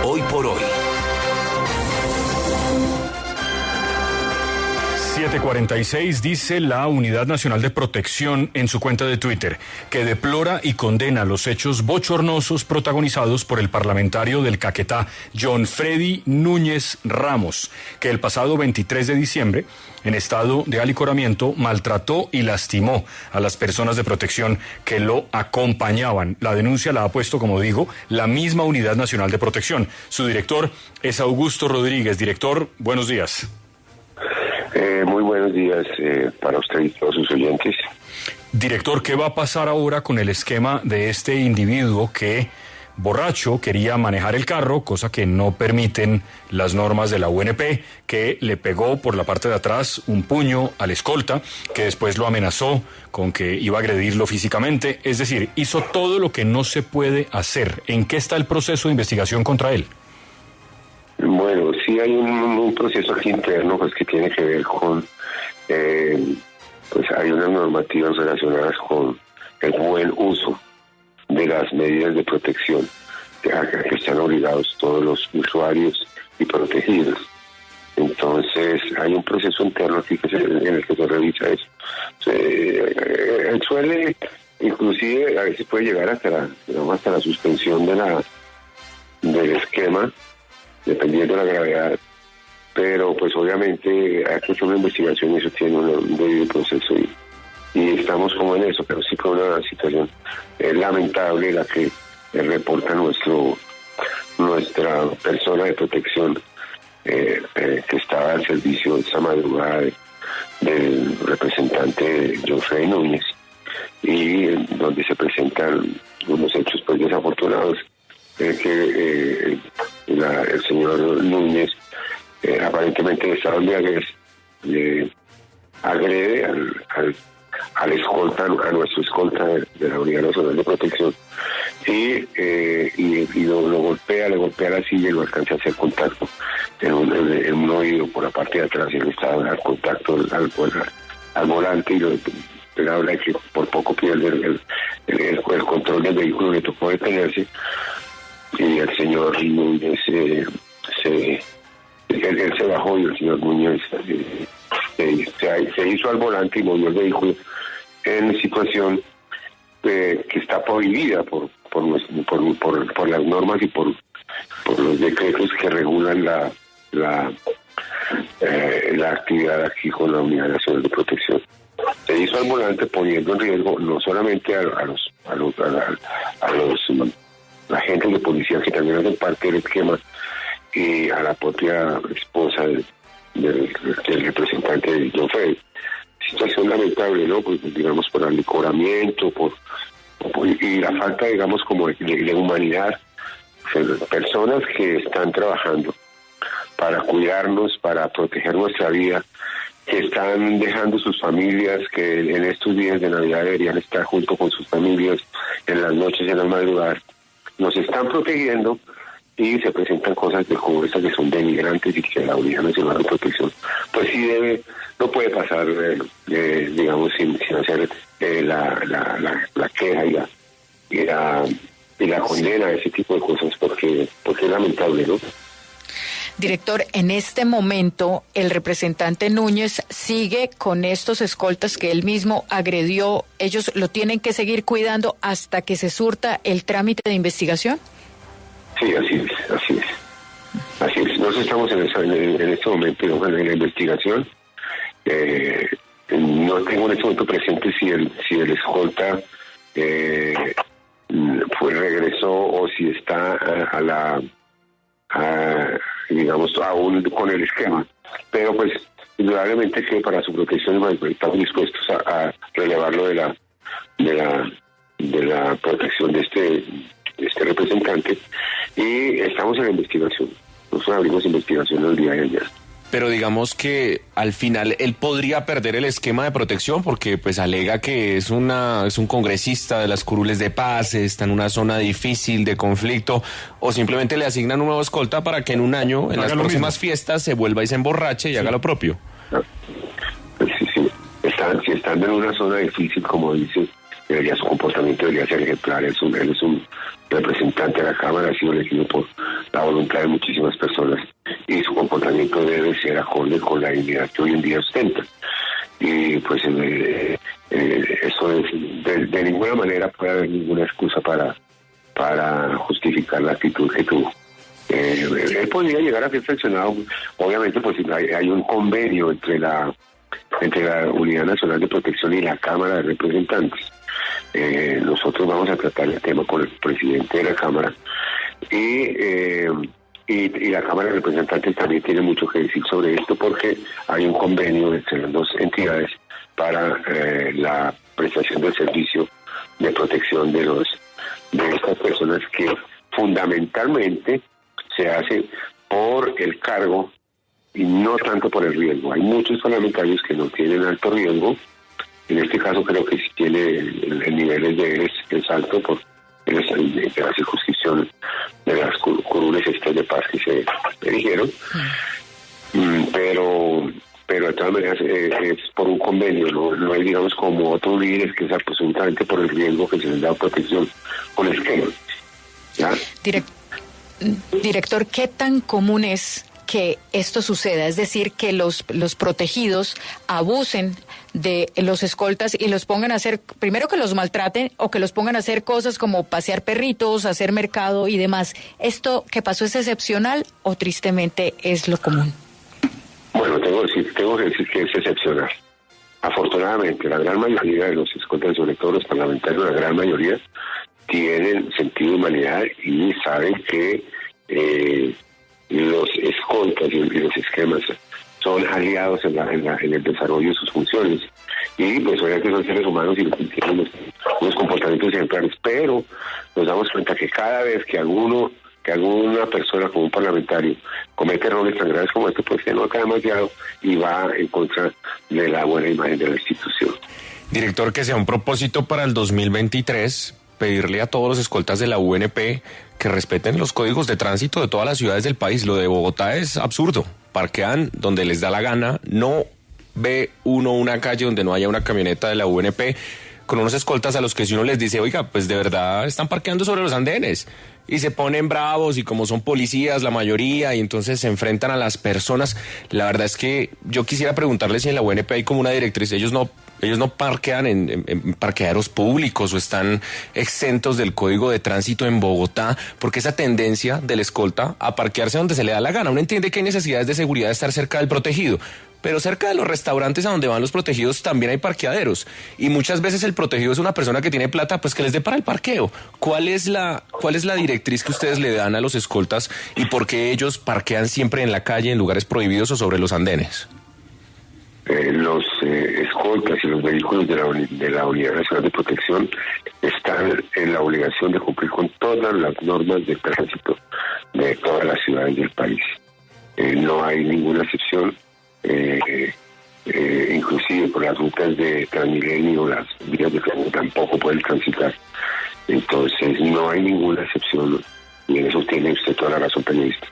Hoy por hoy. 7:46 dice la Unidad Nacional de Protección en su cuenta de Twitter que deplora y condena los hechos bochornosos protagonizados por el parlamentario del Caquetá, John Freddy Núñez Ramos, que el pasado 23 de diciembre, en estado de alicoramiento, maltrató y lastimó a las personas de protección que lo acompañaban. La denuncia la ha puesto, como digo, la misma Unidad Nacional de Protección. Su director es Augusto Rodríguez. Director, buenos días. Muy buenos días para usted y todos sus oyentes. Director, ¿qué va a pasar ahora con el esquema de este individuo que, borracho, quería manejar el carro, cosa que no permiten las normas de la UNP, que le pegó por la parte de atrás un puño al escolta, que después lo amenazó con que iba a agredirlo físicamente? Es decir, hizo todo lo que no se puede hacer. ¿En qué está el proceso de investigación contra él? Bueno, sí hay un proceso aquí interno pues que tiene que ver con, pues hay unas normativas relacionadas con el buen uso de las medidas de protección a que están obligados todos los usuarios y protegidos. Entonces hay un proceso interno aquí en el que se revisa eso. Él suele, inclusive a veces puede llegar hasta la suspensión del esquema, dependiendo de la gravedad, pero pues obviamente hay que hacer una investigación y eso tiene un debido proceso y estamos como en eso, pero sí con una situación lamentable la que reporta nuestra persona de protección que estaba al servicio esa madrugada del representante John Freddy Núñez, y donde se presentan unos hechos pues desafortunados, que el señor Núñez, aparentemente en estado de embriaguez, agrede al escolta, a nuestro escolta de la Unidad Nacional de Protección, y lo golpea, le golpea la silla y lo alcanza a hacer contacto en un oído por la parte de atrás, y él está al contacto al volante, y él habla de que por poco pierde el control del vehículo, le tocó detenerse. Y el señor Núñez él se bajó, y el señor Núñez se hizo al volante y movió el vehículo en situación que está prohibida por las normas y por los decretos que regulan la actividad aquí con la Unidad Nacional de Protección. Se hizo al volante poniendo en riesgo no solamente a los agentes de policía que también hacen parte del esquema, y a la propia esposa del representante de John Freddy. Situación lamentable, ¿no? Pues digamos por el licoramiento, y la falta, digamos, como de humanidad. Personas que están trabajando para cuidarnos, para proteger nuestra vida, que están dejando sus familias, que en estos días de Navidad deberían estar junto con sus familias, en las noches y en las madrugadas, nos están protegiendo, y se presentan cosas como estas que son denigrantes, y que la Unidad Nacional de Protección pues sí no puede pasar digamos sin hacer la queja y la condena a ese tipo de cosas, porque es lamentable, ¿no? Director, en este momento el representante Núñez sigue con estos escoltas que él mismo agredió. ¿Ellos lo tienen que seguir cuidando hasta que se surta el trámite de investigación? Sí, así es. Nosotros estamos en este momento en la investigación. No tengo en este momento presente si el escolta regresó, o si está digamos, aún con el esquema, pero pues indudablemente que para su protección estamos dispuestos a relevarlo de la protección de este representante, y estamos en la investigación. Nosotros abrimos investigación el día de ayer. Pero digamos que al final él podría perder el esquema de protección, porque pues alega que es un congresista de las curules de paz, está en una zona difícil de conflicto, o simplemente le asignan un nuevo escolta para que en un año, en las próximas fiestas, se vuelva y se emborrache y haga lo propio. Sí. Estando en una zona difícil, como dice, su comportamiento debería ser ejemplar. Él es un representante de la Cámara, ha sido elegido por la voluntad de muchísimas personas y su comportamiento debe ser acorde con la dignidad que hoy en día ostenta. Y pues eso es, de ninguna manera puede haber ninguna excusa para justificar la actitud que tuvo. Él podría llegar a ser sancionado, obviamente pues hay un convenio entre la Unidad Nacional de Protección y la Cámara de Representantes. Nosotros vamos a tratar el tema con el presidente de la Cámara y la Cámara de Representantes también tiene mucho que decir sobre esto porque hay un convenio entre las dos entidades para la prestación del servicio de protección de estas personas que fundamentalmente se hace por el cargo y no tanto por el riesgo. Hay muchos parlamentarios que no tienen alto riesgo. En este caso creo que sí tiene el nivel de él es alto por de la circunscripción de las curules estas de paz que se eligieron. Pero de todas maneras es por un convenio, no es digamos como otros líderes que es absolutamente por el riesgo que se les da protección con esquema. ¿Ya? Director, ¿qué tan común es que esto suceda? Es decir, que los protegidos abusen de los escoltas y los pongan a hacer, primero que los maltraten o que los pongan a hacer cosas como pasear perritos, hacer mercado y demás. ¿Esto que pasó es excepcional o tristemente es lo común? Bueno, tengo que decir que es excepcional. Afortunadamente, la gran mayoría de los escoltas, sobre todo los parlamentarios, la gran mayoría, tienen sentido de humanidad y saben que los escoltas y los esquemas son aliados en el desarrollo de sus funciones. Y pues obviamente son seres humanos y tienen unos comportamientos ejemplares, pero nos damos cuenta que cada vez que alguna persona como un parlamentario comete errores tan graves como este, pues se nota demasiado y va en contra de la buena imagen de la institución. Director, que sea un propósito para el 2023 pedirle a todos los escoltas de la UNP que respeten los códigos de tránsito de todas las ciudades del país. Lo de Bogotá es absurdo. Parquean donde les da la gana. No ve uno una calle donde no haya una camioneta de la UNP con unos escoltas a los que si uno les dice, oiga, pues de verdad están parqueando sobre los andenes. Y se ponen bravos y como son policías la mayoría y entonces se enfrentan a las personas. La verdad es que yo quisiera preguntarles si en la UNP hay como una directriz. Ellos no parquean en parqueaderos públicos o están exentos del código de tránsito en Bogotá, porque esa tendencia del escolta a parquearse donde se le da la gana. Uno entiende que hay necesidades de seguridad de estar cerca del protegido, pero cerca de los restaurantes a donde van los protegidos también hay parqueaderos y muchas veces el protegido es una persona que tiene plata, pues que les dé para el parqueo. ¿Cuál es la directriz que ustedes le dan a los escoltas y por qué ellos parquean siempre en la calle, en lugares prohibidos o sobre los andenes? Los escoltas y los vehículos de la Unidad Nacional de Protección están en la obligación de cumplir con todas las normas de tránsito de todas las ciudades del país. No hay ninguna excepción, inclusive por las rutas de Transmilenio, las vías de tren tampoco pueden transitar. Entonces no hay ninguna excepción y en eso tiene usted toda la razón, periodista.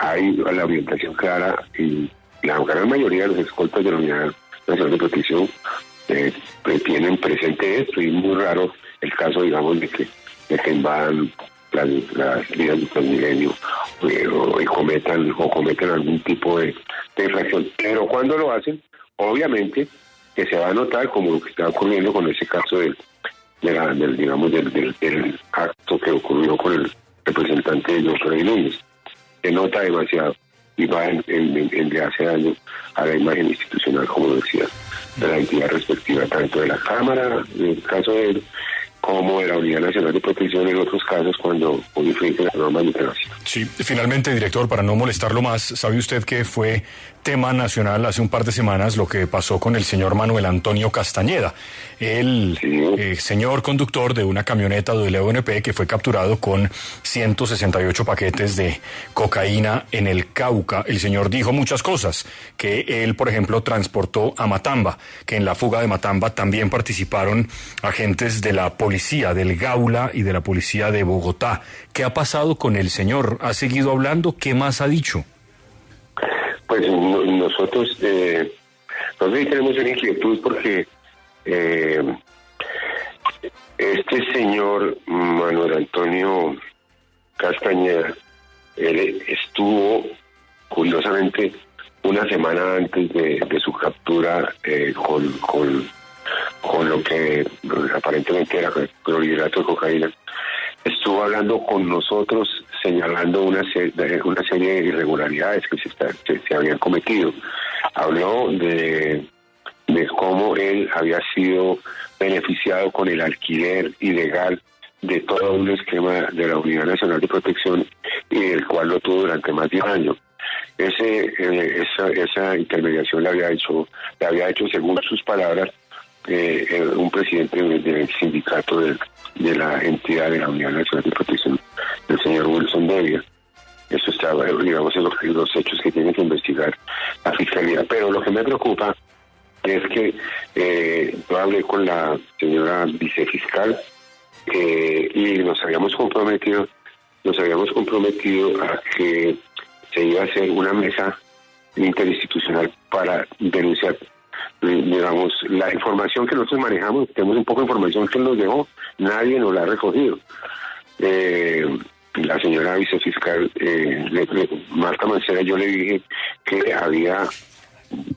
Hay la orientación clara y la gran mayoría de los escoltas de la Unidad Nacional de Protección tienen presente esto y es muy raro el caso, digamos, de que invadan las vías de Transmilenio y cometan algún tipo de infracción. Pero cuando lo hacen, obviamente que se va a notar como lo que está ocurriendo con ese caso del acto que ocurrió con el representante de John Freddy Núñez. Se nota demasiado y va en le hace daño a la imagen institucional, como decía, de la entidad respectiva, tanto de la Cámara, en el caso de él, como de la Unidad Nacional de Protección en otros casos cuando infringe las normas de tránsito. Sí, finalmente, director, para no molestarlo más, ¿sabe usted que fue tema nacional hace un par de semanas lo que pasó con el señor Manuel Antonio Castañeda, el señor conductor de una camioneta de la UNP que fue capturado con 168 paquetes de cocaína en el Cauca? El señor dijo muchas cosas, que él, por ejemplo, transportó a Matamba, que en la fuga de Matamba también participaron agentes de la policía del Gaula y de la policía de Bogotá. ¿Qué ha pasado con el señor? ¿Ha seguido hablando? ¿Qué más ha dicho? Pues nosotros tenemos una inquietud porque Este señor Manuel Antonio Castañeda, él estuvo, curiosamente, una semana antes de su captura con lo que aparentemente era clorhidrato de cocaína, estuvo hablando con nosotros señalando una serie de irregularidades que se habían cometido. Habló de cómo él había sido beneficiado con el alquiler ilegal de todo un esquema de la Unidad Nacional de Protección, y el cual lo tuvo durante más de un año. Esa intermediación la había hecho, según sus palabras, un presidente del sindicato de la entidad de la Unidad Nacional de Protección, el señor Wilson Devia. Eso está, digamos, en los hechos que tiene que investigar la Fiscalía. Pero lo que me preocupa es que yo hablé con la señora vicefiscal y nos habíamos comprometido a que se iba a hacer una mesa interinstitucional para denunciar, digamos, la información que nosotros manejamos. Tenemos un poco de información que él nos dejó, nadie nos la ha recogido. La señora vicefiscal Marta Mancera, yo le dije que había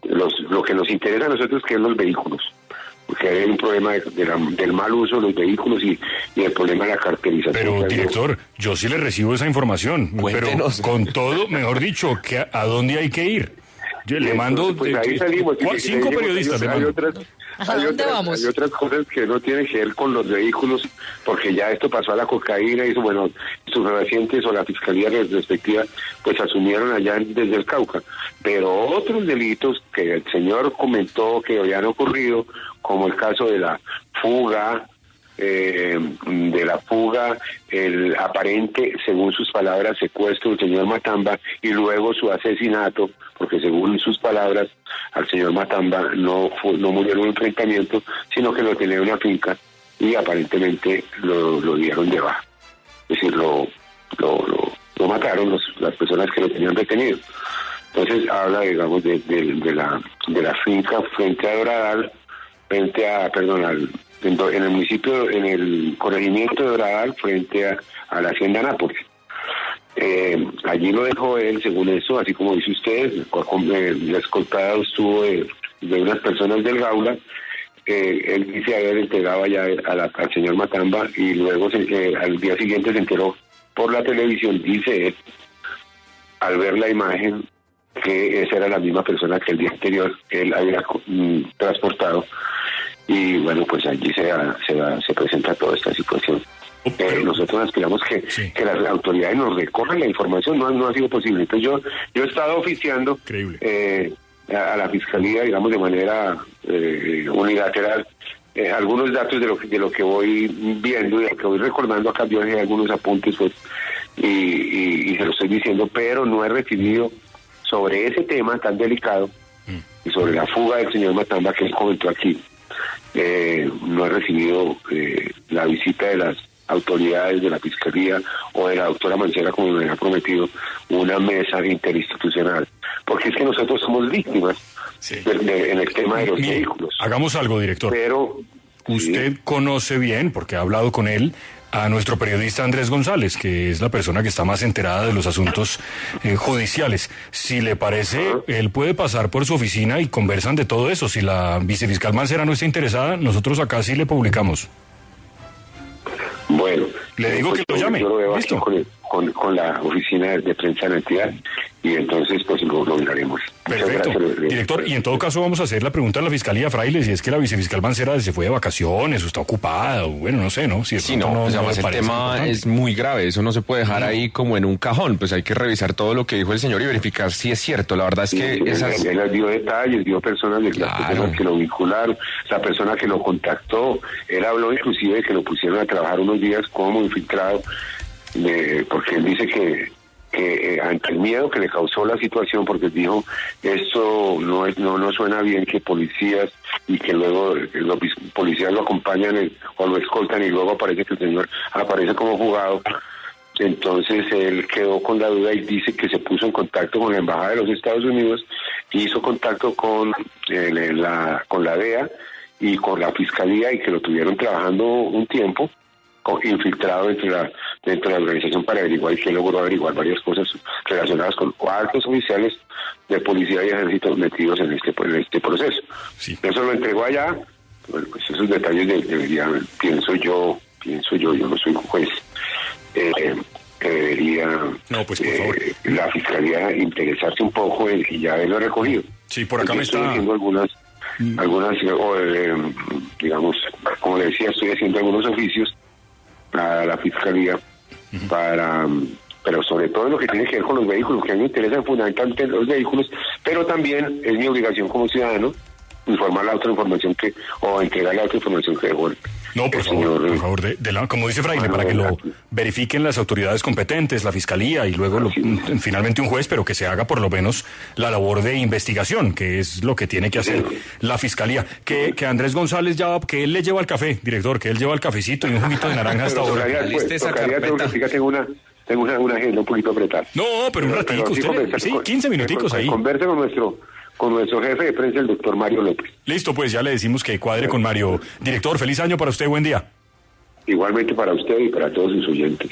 lo que nos interesa a nosotros, que es los vehículos, porque hay un problema del mal uso de los vehículos y el problema de la carterización. Pero, director, yo sí le recibo esa información. Cuéntenos. Pero con todo, mejor dicho, ¿a dónde hay que ir? Yo le mando pues ahí salimos, 5 periodistas. Hay otras cosas que no tienen que ver con los vehículos, porque ya esto pasó a la cocaína y eso, bueno, sus pacientes o la fiscalía respectiva pues asumieron allá desde el Cauca. Pero otros delitos que el señor comentó que habían ocurrido, como el caso de la fuga, el aparente, según sus palabras, secuestro del señor Matamba y luego su asesinato, porque según sus palabras, al señor Matamba no murió en un enfrentamiento, sino que lo tenía en una finca y aparentemente lo dieron de baja. Es decir, lo mataron las personas que lo tenían retenido. Entonces habla, digamos, de la finca frente a Doradal, en el municipio, en el corregimiento de Doradal, frente a la hacienda Nápoles. Allí lo dejó él, según eso, así como dice usted, la escoltada estuvo de unas personas del Gaula. Él dice haber entregado ya al señor Matamba y luego al día siguiente se enteró por la televisión, dice él, al ver la imagen, que esa era la misma persona que el día anterior él había transportado. Y bueno, pues allí se presenta toda esta situación. Nosotros aspiramos que las autoridades nos recojan la información, no ha sido posible. Entonces yo he estado oficiando a la Fiscalía, digamos, de manera unilateral, algunos datos de lo que voy viendo y de lo que voy recordando. Acá yo dejé algunos apuntes, pues, y se lo estoy diciendo, pero no he recibido sobre ese tema tan delicado y sobre la fuga del señor Matamba que él comentó aquí. No he recibido la visita de las autoridades de la Fiscalía o de la doctora Mancera, como me ha prometido, una mesa interinstitucional, porque es que nosotros somos víctimas en el tema de los vehículos. Hagamos algo, director. Pero usted conoce bien, porque ha hablado con él, a nuestro periodista Andrés González, que es la persona que está más enterada de los asuntos judiciales. Si le parece, él puede pasar por su oficina y conversan de todo eso. Si la vicefiscal Mancera no está interesada, nosotros acá sí le publicamos. Bueno, le digo que lo llame. Yo lo veo ¿Listo? Con la oficina de prensa de la entidad y entonces pues lo miraremos. Perfecto. Director, y en todo caso vamos a hacer la pregunta a la Fiscalía, Fraile, si es que la vicefiscal Mancera se fue de vacaciones o está ocupada, o bueno, no sé, ¿no? Si sí, no, pues además el tema importante. Es muy grave, eso no se puede dejar ahí como en un cajón, pues hay que revisar todo lo que dijo el señor y verificar si es cierto. La verdad es que él dio detalles, dio personas, las personas que lo vincularon, la persona que lo contactó. Él habló inclusive de que lo pusieron a trabajar unos días como infiltrado, porque él dice que ante el miedo que le causó la situación, porque dijo, esto no suena bien que policías y que luego los policías lo acompañan o lo escoltan y luego aparece que el señor aparece como juzgado. Entonces él quedó con la duda y dice que se puso en contacto con la Embajada de los Estados Unidos, hizo contacto con la DEA y con la fiscalía, y que lo tuvieron trabajando un tiempo, infiltrado dentro de la organización para averiguar, y que logró averiguar varias cosas relacionadas con altos oficiales de policía y ejército metidos en este proceso. Sí. Eso lo entregó allá. Bueno, pues esos detalles deberían, pienso yo no soy un juez, que debería No, pues, por favor. La fiscalía interesarse un poco y ya haberlo recogido. Sí, por acá me Estoy está... haciendo digamos, como le decía, estoy haciendo algunos oficios a la fiscalía pero sobre todo lo que tiene que ver con los vehículos, que a mí me interesan fundamentalmente los vehículos, pero también es mi obligación como ciudadano informar la otra información o entregar la otra información que dejó No, por favor, como dice Fraile, para que lo verifiquen las autoridades competentes, la fiscalía y luego finalmente un juez, pero que se haga por lo menos la labor de investigación, que es lo que tiene que hacer la fiscalía. Que Andrés González que él le lleva el café, director, que él lleva el cafecito y un juguito de naranja hasta ahora. Tengo una agenda un poquito apretada. No, pero un ratico, sí, 15 minuticos ahí. Converse con nuestro jefe de prensa, el doctor Mario López. Listo, pues ya le decimos que cuadre con Mario. Director, feliz año para usted, buen día. Igualmente para usted y para todos sus oyentes.